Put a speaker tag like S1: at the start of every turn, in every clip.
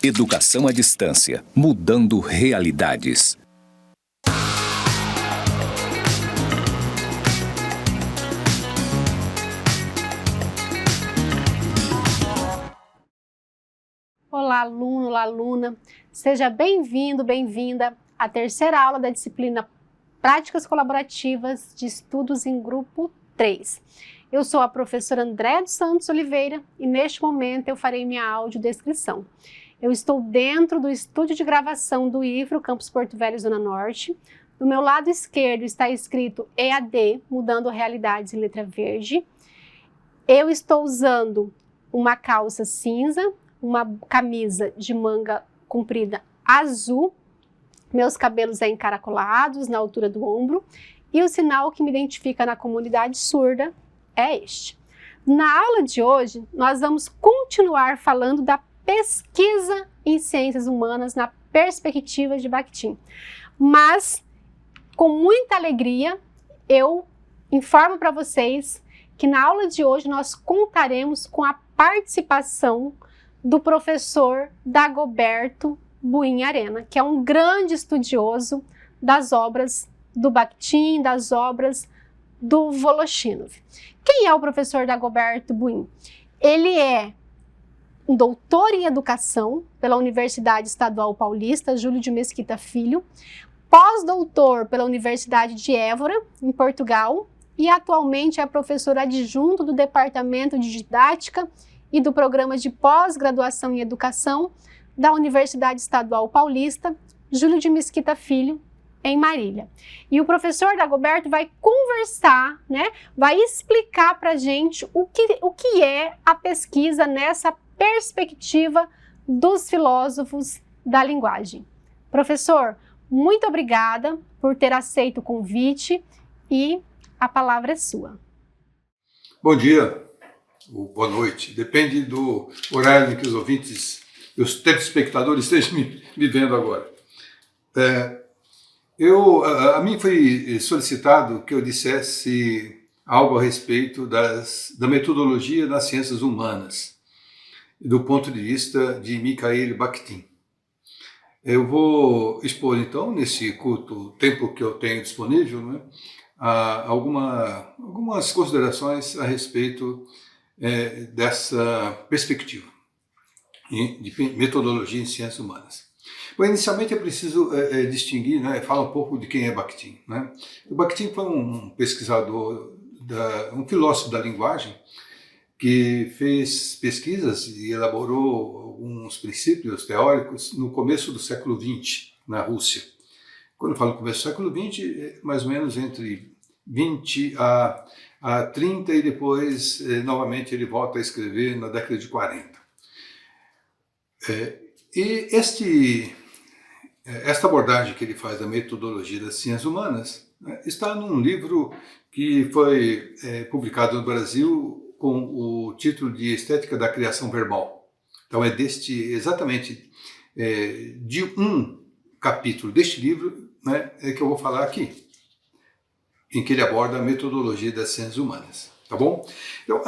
S1: Educação à distância, mudando realidades.
S2: Olá, aluno, olá, aluna. Seja bem-vindo, bem-vinda à terceira aula da disciplina Práticas Colaborativas de Estudos em Grupo 3. Eu sou a professora André dos Santos Oliveira e neste momento eu farei minha audiodescrição. Eu estou dentro do estúdio de gravação do IFRO, Campus Porto Velho, Zona Norte. Do meu lado esquerdo está escrito EAD, Mudando Realidades em letra verde. Eu estou usando uma calça cinza, uma camisa de manga comprida azul, meus cabelos encaracolados na altura do ombro e o sinal que me identifica na comunidade surda é este. Na aula de hoje, nós vamos continuar falando da pesquisa em ciências humanas na perspectiva de Bakhtin. Mas, com muita alegria, eu informo para vocês que na aula de hoje nós contaremos com a participação do professor Dagoberto Buin Arena, que é um grande estudioso das obras do Bakhtin, das obras do Voloshinov. Quem é o professor Dagoberto Buin? Ele é um doutor em educação pela Universidade Estadual Paulista, Júlio de Mesquita Filho, pós-doutor pela Universidade de Évora, em Portugal, e atualmente é professor adjunto do Departamento de Didática e do Programa de Pós-Graduação em Educação da Universidade Estadual Paulista, Júlio de Mesquita Filho, em Marília. E o professor Dagoberto vai conversar, vai explicar para a gente o que é a pesquisa nessa perspectiva dos filósofos da linguagem. Professor, muito obrigada por ter aceito o convite e a palavra é sua.
S3: Bom dia, ou boa noite, depende do horário em que os ouvintes, os telespectadores estejam me vendo agora. A mim foi solicitado que eu dissesse algo a respeito da metodologia das ciências humanas, do ponto de vista de Mikhail Bakhtin. Eu vou expor, então, nesse curto tempo que eu tenho disponível, algumas considerações a respeito dessa perspectiva de metodologia em ciências humanas. Bom, inicialmente é preciso distinguir, falar um pouco de quem é Bakhtin. O Bakhtin foi um pesquisador, um filósofo da linguagem, que fez pesquisas e elaborou alguns princípios teóricos no começo do século XX, na Rússia. Quando eu falo começo do século XX, é mais ou menos entre 20 a 30 e depois, novamente, ele volta a escrever na década de 40. E esta abordagem que ele faz da metodologia das ciências humanas está num livro que foi publicado no Brasil com o título de Estética da Criação Verbal. Então é exatamente de um capítulo deste livro que eu vou falar aqui, em que ele aborda a metodologia das ciências humanas, tá bom? Então,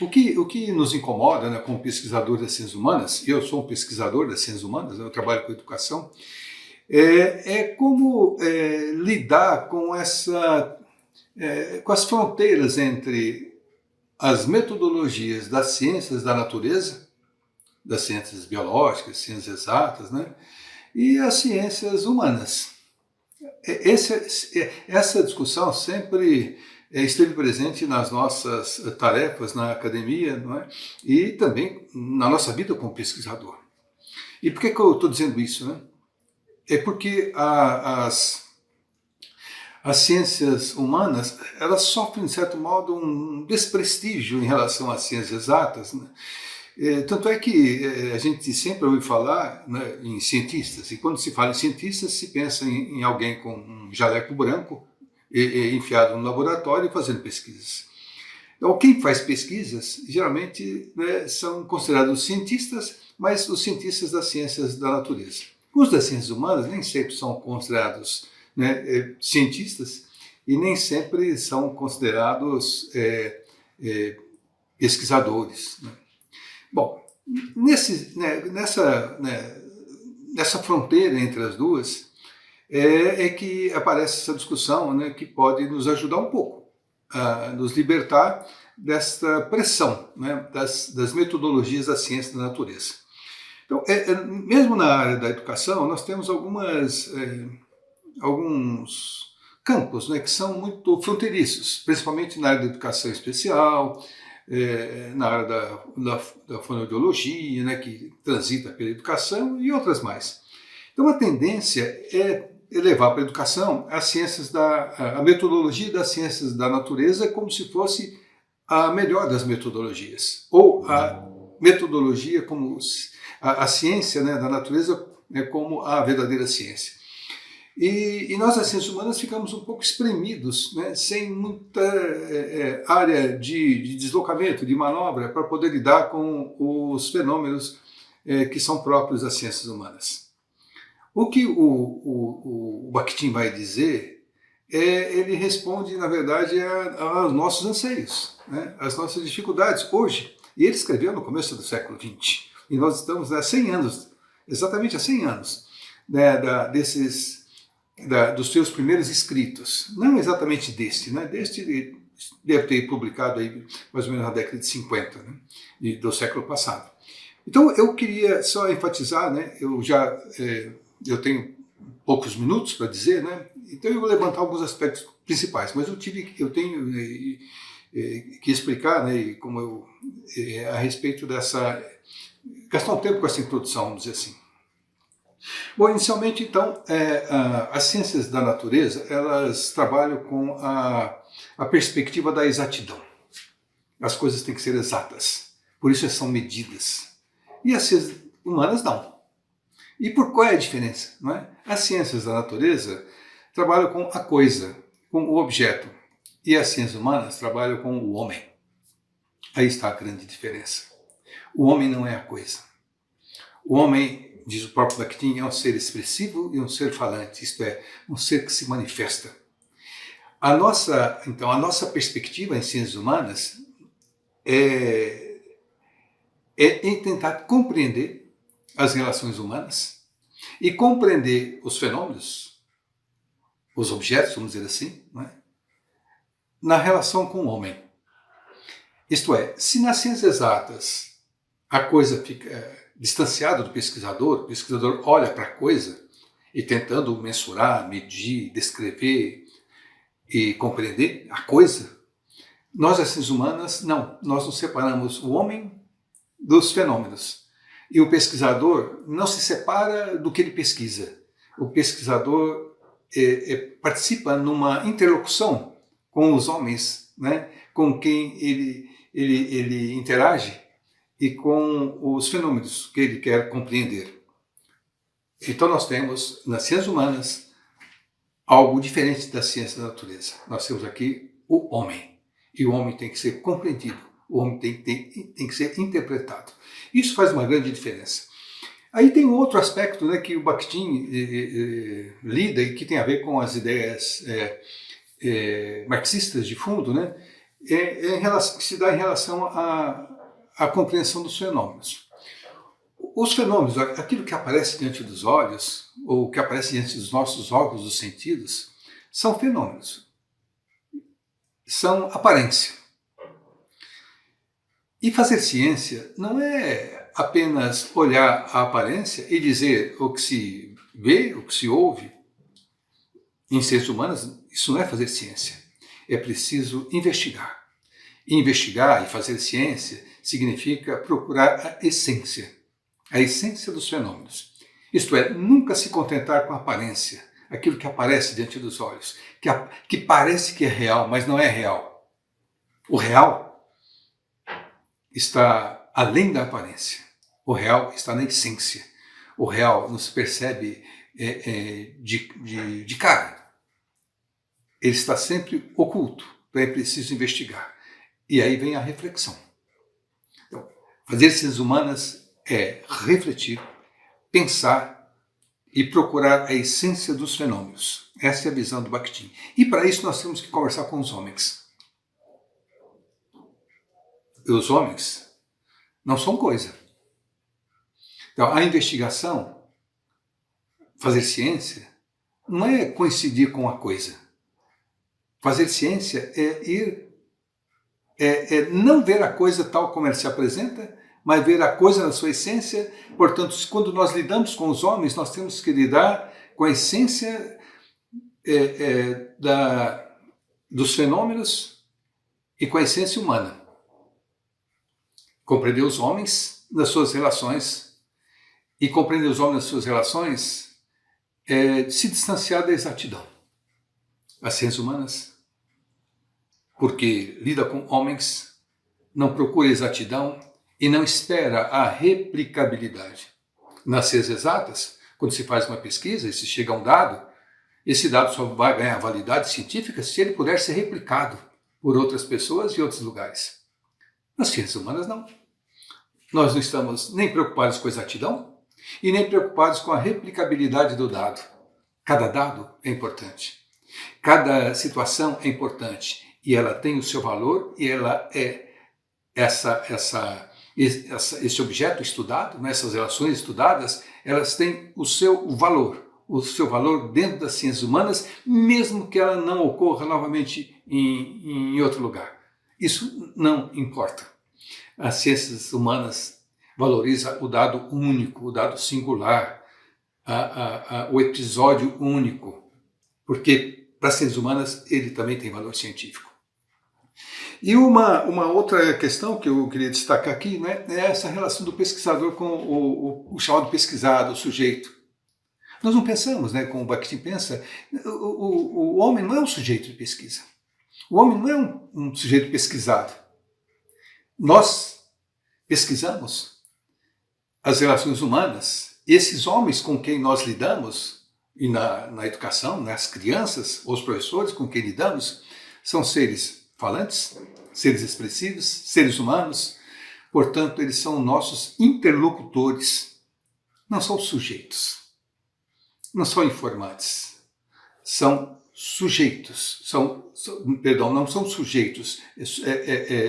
S3: o que nos incomoda como pesquisador das ciências humanas, e eu sou um pesquisador das ciências humanas, eu trabalho com educação, é como lidar com com as fronteiras entre as metodologias das ciências da natureza, das ciências biológicas, ciências exatas, e as ciências humanas. Essa discussão sempre esteve presente nas nossas tarefas na academia, e também na nossa vida como pesquisador. E por que eu estou dizendo isso? É porque as ciências humanas, elas sofrem, de certo modo, um desprestígio em relação às ciências exatas. Tanto é que a gente sempre ouve falar em cientistas, e quando se fala em cientistas, se pensa em alguém com um jaleco branco, enfiado no laboratório e fazendo pesquisas. Então, quem faz pesquisas, geralmente, são considerados cientistas, mas os cientistas das ciências da natureza. Os das ciências humanas nem sempre são considerados cientistas e nem sempre são considerados pesquisadores. Bom, Nessa fronteira entre as duas, é que aparece essa discussão, né, que pode nos ajudar um pouco a nos libertar desta pressão, né, das metodologias da ciência da natureza. Então, mesmo na área da educação, nós temos alguns campos, né, que são muito fronteiriços, principalmente na área da educação especial, na área da fonoaudiologia, né, que transita pela educação, e outras mais. Então a tendência é levar para a educação a metodologia das ciências da natureza como se fosse a melhor das metodologias, ou a metodologia como a ciência, né, da natureza, né, como a verdadeira ciência. E nós, as ciências humanas, ficamos um pouco espremidos, né, sem muita área de deslocamento, de manobra, para poder lidar com os fenômenos que são próprios das ciências humanas. O que o Bakhtin vai dizer, ele responde, na verdade, aos nossos anseios, né, às nossas dificuldades hoje. E ele escreveu no começo do século XX, e nós estamos há 100 anos, exatamente há 100 anos, né, dos seus primeiros escritos. Não exatamente deste, né? Deste deve ter publicado aí mais ou menos na década de 50, né? Do século passado. Então eu queria só enfatizar, né? Eu tenho poucos minutos para dizer, né? Então eu vou levantar alguns aspectos principais, mas eu tenho que explicar, né? A respeito gastar um tempo com essa introdução, vamos dizer assim. Bom, inicialmente, então, as ciências da natureza, elas trabalham com a perspectiva da exatidão. As coisas têm que ser exatas, por isso elas são medidas. E as ciências humanas não. E qual é a diferença? Não é? As ciências da natureza trabalham com a coisa, com o objeto, e as ciências humanas trabalham com o homem. Aí está a grande diferença. O homem não é a coisa. O homem, diz o próprio Bakhtin, é um ser expressivo e um ser falante, isto é, um ser que se manifesta. Então, a nossa perspectiva em ciências humanas é em tentar compreender as relações humanas e compreender os fenômenos, os objetos, vamos dizer assim, não é? Na relação com o homem. Isto é, se nas ciências exatas a coisa fica distanciada do pesquisador, o pesquisador olha para a coisa e tentando mensurar, medir, descrever e compreender a coisa, nós, as ciências humanas, não. Nós nos separamos o homem dos fenômenos. E o pesquisador não se separa do que ele pesquisa. O pesquisador participa numa interlocução com os homens, né, com quem ele interage e com os fenômenos que ele quer compreender. Então nós temos, nas ciências humanas, algo diferente da ciência da natureza. Nós temos aqui o homem. E o homem tem que ser compreendido. O homem tem que ser interpretado. Isso faz uma grande diferença. Aí tem um outro aspecto, né, que o Bakhtin lida e que tem a ver com as ideias marxistas de fundo, né, que se dá em relação à compreensão dos fenômenos. Os fenômenos, aquilo que aparece diante dos olhos, ou que aparece diante dos nossos órgãos dos sentidos, são fenômenos. São aparência. E fazer ciência não é apenas olhar a aparência e dizer o que se vê, o que se ouve. Em ciências humanas, isso não é fazer ciência. É preciso investigar. E investigar e fazer ciência significa procurar a essência dos fenômenos. Isto é, nunca se contentar com a aparência, aquilo que aparece diante dos olhos, que parece que é real, mas não é real. O real está além da aparência. O real está na essência. O real não se percebe de cara. Ele está sempre oculto, então é preciso investigar. E aí vem a reflexão. Então, fazer ciências humanas é refletir, pensar e procurar a essência dos fenômenos. Essa é a visão do Bakhtin. E para isso nós temos que conversar com os homens. Os homens não são coisa. Então, a investigação, fazer ciência, não é coincidir com a coisa. Fazer ciência é não ver a coisa tal como ela se apresenta, mas ver a coisa na sua essência. Portanto, quando nós lidamos com os homens, nós temos que lidar com a essência dos fenômenos e com a essência humana. Compreender os homens nas suas relações, e compreender os homens nas suas relações é se distanciar da exatidão. As ciências humanas, porque lida com homens, não procura exatidão e não espera a replicabilidade. Nas ciências exatas, quando se faz uma pesquisa e se chega a um dado, esse dado só vai ganhar validade científica se ele puder ser replicado por outras pessoas e outros lugares. Nas ciências humanas, não. Nós não estamos nem preocupados com a exatidão e nem preocupados com a replicabilidade do dado. Cada dado é importante. Cada situação é importante. E ela tem o seu valor e ela é esse objeto estudado, né, essas relações estudadas, elas têm o seu valor dentro das ciências humanas, mesmo que ela não ocorra novamente em outro lugar. Isso não importa. As ciências humanas valorizam o dado único, o dado singular, o episódio único, porque para as ciências humanas ele também tem valor científico. E uma outra questão que eu queria destacar aqui, né, é essa relação do pesquisador com o chamado pesquisado, o sujeito. Nós não pensamos, né, como o Bakhtin pensa, o homem não é um sujeito de pesquisa. O homem não é um sujeito pesquisado. Nós pesquisamos as relações humanas. Esses homens com quem nós lidamos, e na educação, nas crianças, os professores com quem lidamos, são seres falantes, seres expressivos, seres humanos. Portanto, eles são nossos interlocutores. Não são sujeitos. Não são informantes. São sujeitos. Não são sujeitos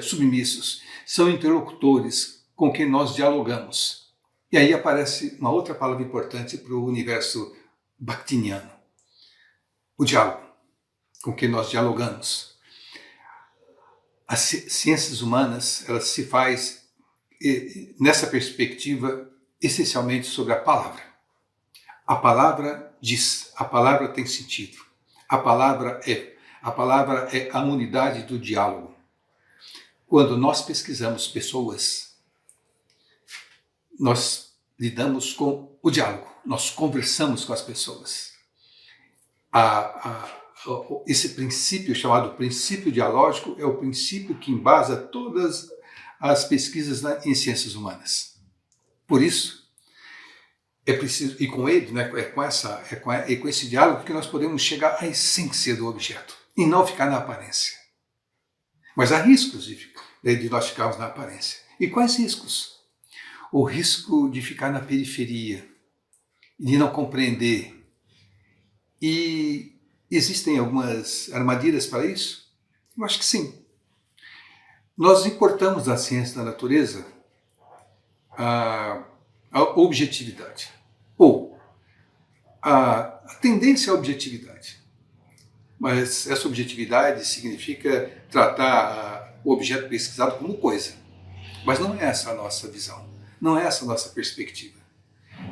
S3: submissos. São interlocutores com quem nós dialogamos. E aí aparece uma outra palavra importante para o universo bakhtiniano. O diálogo, com quem nós dialogamos. As ciências humanas, elas se faz nessa perspectiva essencialmente sobre a palavra. A palavra diz, a palavra tem sentido. A palavra é a unidade do diálogo. Quando nós pesquisamos pessoas, nós lidamos com o diálogo, nós conversamos com as pessoas. Esse princípio chamado princípio dialógico é o princípio que embasa todas as pesquisas em ciências humanas. Por isso, é preciso, e com ele, né, com esse diálogo que nós podemos chegar à essência do objeto e não ficar na aparência. Mas há riscos de nós ficarmos na aparência. E quais riscos? O risco de ficar na periferia, de não compreender. E existem algumas armadilhas para isso? Eu acho que sim. Nós importamos da ciência da natureza a objetividade, ou a tendência à objetividade. Mas essa objetividade significa tratar o objeto pesquisado como coisa. Mas não é essa a nossa visão, não é essa a nossa perspectiva.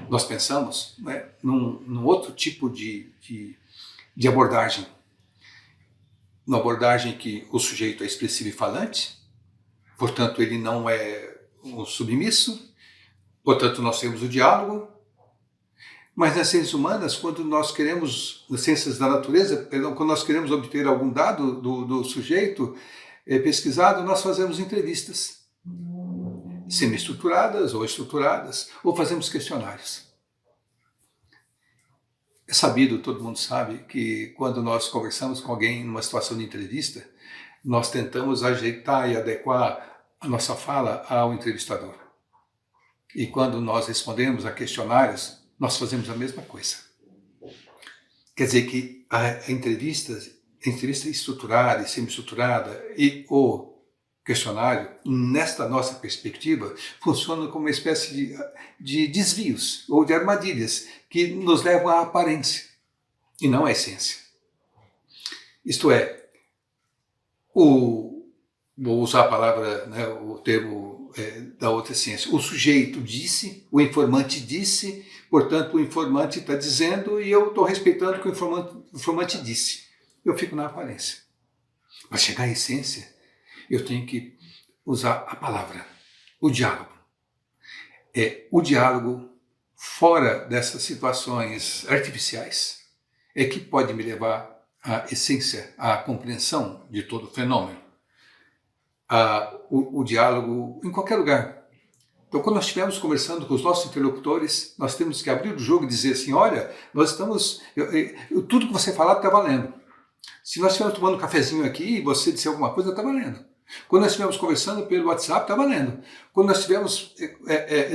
S3: Nós pensamos, né, num outro tipo de abordagem. Uma abordagem que o sujeito é expressivo e falante, portanto ele não é um submisso, portanto nós temos o diálogo. Mas nas ciências humanas, quando nós queremos, nas ciências da natureza, quando nós queremos obter algum dado do sujeito pesquisado, nós fazemos entrevistas semi-estruturadas ou estruturadas, ou fazemos questionários. É sabido, todo mundo sabe, que quando nós conversamos com alguém numa situação de entrevista, nós tentamos ajeitar e adequar a nossa fala ao entrevistador. E quando nós respondemos a questionários, nós fazemos a mesma coisa. Quer dizer que a entrevista estruturada e semi-estruturada e ou questionário, nesta nossa perspectiva, funciona como uma espécie de desvios ou de armadilhas que nos levam à aparência e não à essência. Isto é, vou usar a palavra, né, o termo da outra ciência, o sujeito disse, o informante disse, portanto o informante está dizendo e eu estou respeitando o que o informante disse. Eu fico na aparência. Para chegar à essência, eu tenho que usar a palavra, o diálogo. O diálogo fora dessas situações artificiais é que pode me levar à essência, à compreensão de todo o fenômeno. O diálogo em qualquer lugar. Então, quando nós estivermos conversando com os nossos interlocutores, nós temos que abrir o jogo e dizer assim, olha, nós estamos... tudo que você falar está valendo. Se nós estivermos tomando um cafezinho aqui e você disser alguma coisa, está valendo. Quando nós estivermos conversando pelo WhatsApp, está valendo. Quando nós estivermos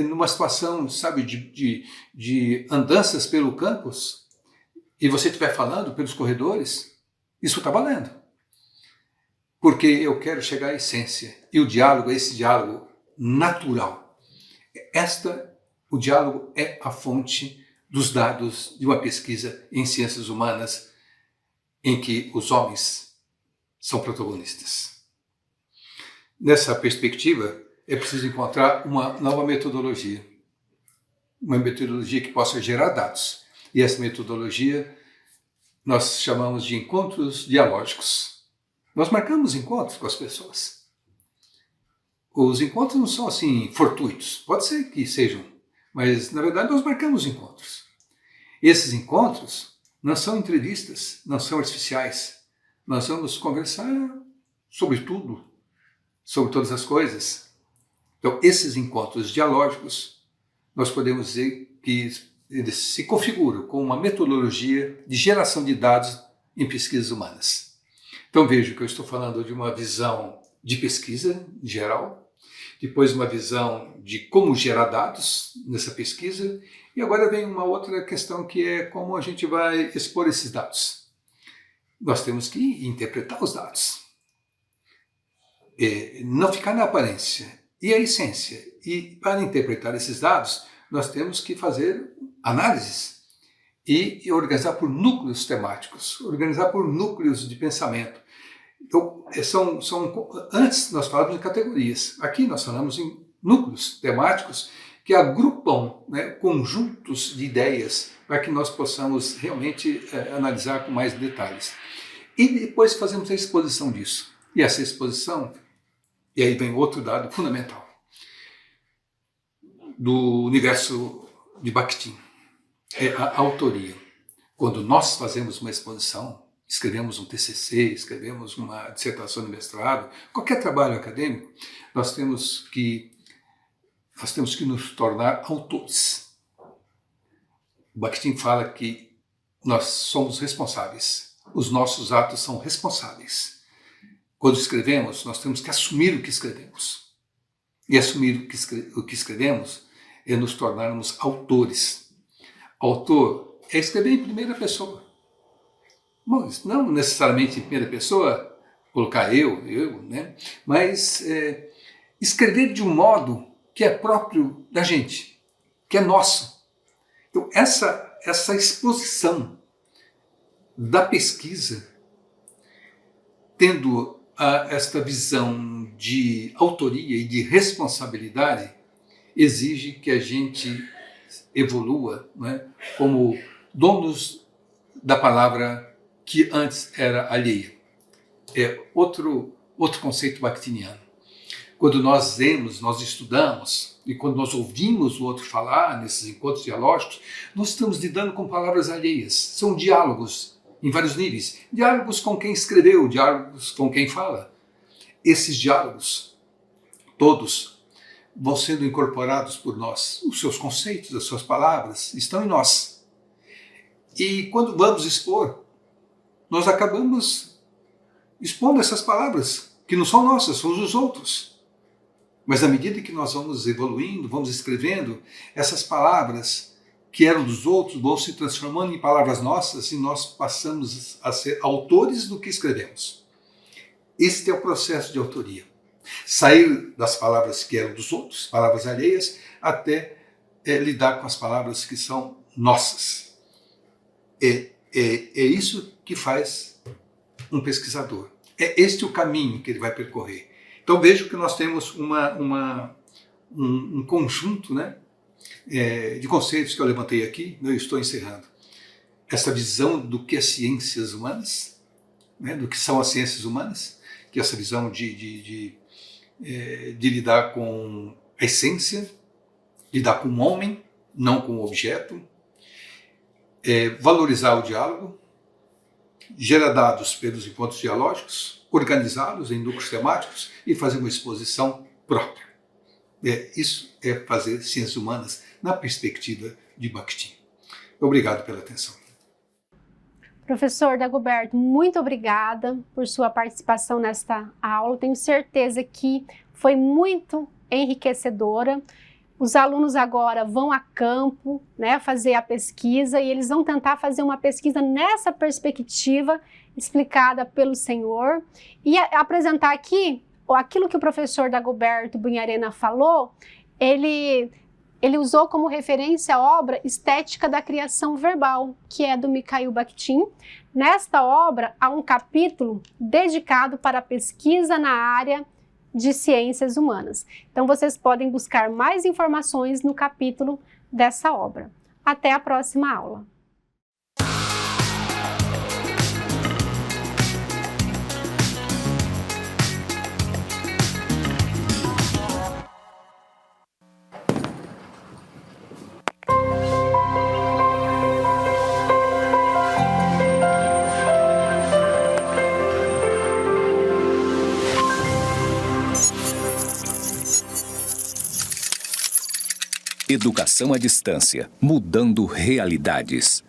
S3: numa situação, sabe, de andanças pelo campus, e você estiver falando pelos corredores, isso está valendo. Porque eu quero chegar à essência. E o diálogo é esse diálogo natural. O diálogo é a fonte dos dados de uma pesquisa em ciências humanas em que os homens são protagonistas. Nessa perspectiva, é preciso encontrar uma nova metodologia. Uma metodologia que possa gerar dados. E essa metodologia nós chamamos de encontros dialógicos. Nós marcamos encontros com as pessoas. Os encontros não são assim fortuitos. Pode ser que sejam, mas na verdade nós marcamos encontros. Esses encontros não são entrevistas, não são artificiais. Nós vamos conversar sobre tudo, sobre todas as coisas. Então, esses encontros dialógicos, nós podemos dizer que eles se configuram com uma metodologia de geração de dados em pesquisas humanas. Então, vejo que eu estou falando de uma visão de pesquisa em geral, depois uma visão de como gerar dados nessa pesquisa, e agora vem uma outra questão que é como a gente vai expor esses dados. Nós temos que interpretar os dados. Não ficar na aparência e a essência. E para interpretar esses dados, nós temos que fazer análises e organizar por núcleos temáticos, organizar por núcleos de pensamento. Então, antes nós falávamos em categorias, aqui nós falamos em núcleos temáticos que agrupam, né, conjuntos de ideias para que nós possamos realmente analisar com mais detalhes. E depois fazemos a exposição disso. E essa exposição, e aí vem outro dado fundamental do universo de Bakhtin, é a autoria. Quando nós fazemos uma exposição, escrevemos um TCC, escrevemos uma dissertação de mestrado, qualquer trabalho acadêmico, nós temos que nos tornar autores. O Bakhtin fala que nós somos responsáveis, os nossos atos são responsáveis. Quando escrevemos, nós temos que assumir o que escrevemos. E assumir o que escrevemos é nos tornarmos autores. Autor é escrever em primeira pessoa. Bom, não necessariamente em primeira pessoa, colocar eu, né? Mas escrever de um modo que é próprio da gente, que é nosso. Então, essa exposição da pesquisa, tendo esta visão de autoria e de responsabilidade, exige que a gente evolua, né, como donos da palavra que antes era alheia. É outro conceito bakhtiniano. Quando nós lemos, nós estudamos, e quando nós ouvimos o outro falar, nesses encontros dialógicos, nós estamos lidando com palavras alheias. São diálogos em vários níveis. Diálogos com quem escreveu, diálogos com quem fala. Esses diálogos, todos, vão sendo incorporados por nós. Os seus conceitos, as suas palavras, estão em nós. E quando vamos expor, nós acabamos expondo essas palavras, que não são nossas, são dos outros. Mas à medida que nós vamos evoluindo, vamos escrevendo, essas palavras que eram dos outros vão se transformando em palavras nossas e nós passamos a ser autores do que escrevemos. Este é o processo de autoria. Sair das palavras que eram dos outros, palavras alheias, até lidar com as palavras que são nossas. É isso que faz um pesquisador. É este o caminho que ele vai percorrer. Então vejo que nós temos um conjunto, né, de conceitos que eu levantei aqui, eu estou encerrando. Essa visão do que é ciências humanas, né, do que são as ciências humanas, que é essa visão de lidar com a essência, lidar com o homem, não com o objeto, valorizar o diálogo, gerar dados pelos encontros dialógicos, organizá-los em núcleos temáticos e fazer uma exposição própria. Isso é fazer ciências humanas na perspectiva de Bakhtin. Obrigado pela atenção.
S2: Professor Dagoberto, muito obrigada por sua participação nesta aula. Tenho certeza que foi muito enriquecedora. Os alunos agora vão a campo, né, fazer a pesquisa, e eles vão tentar fazer uma pesquisa nessa perspectiva explicada pelo senhor e apresentar aqui aquilo que o professor Dagoberto Bunharena falou. Ele usou como referência a obra Estética da Criação Verbal, que é do Mikhail Bakhtin. Nesta obra há um capítulo dedicado para a pesquisa na área de ciências humanas. Então vocês podem buscar mais informações no capítulo dessa obra. Até a próxima aula.
S1: Educação à distância, mudando realidades.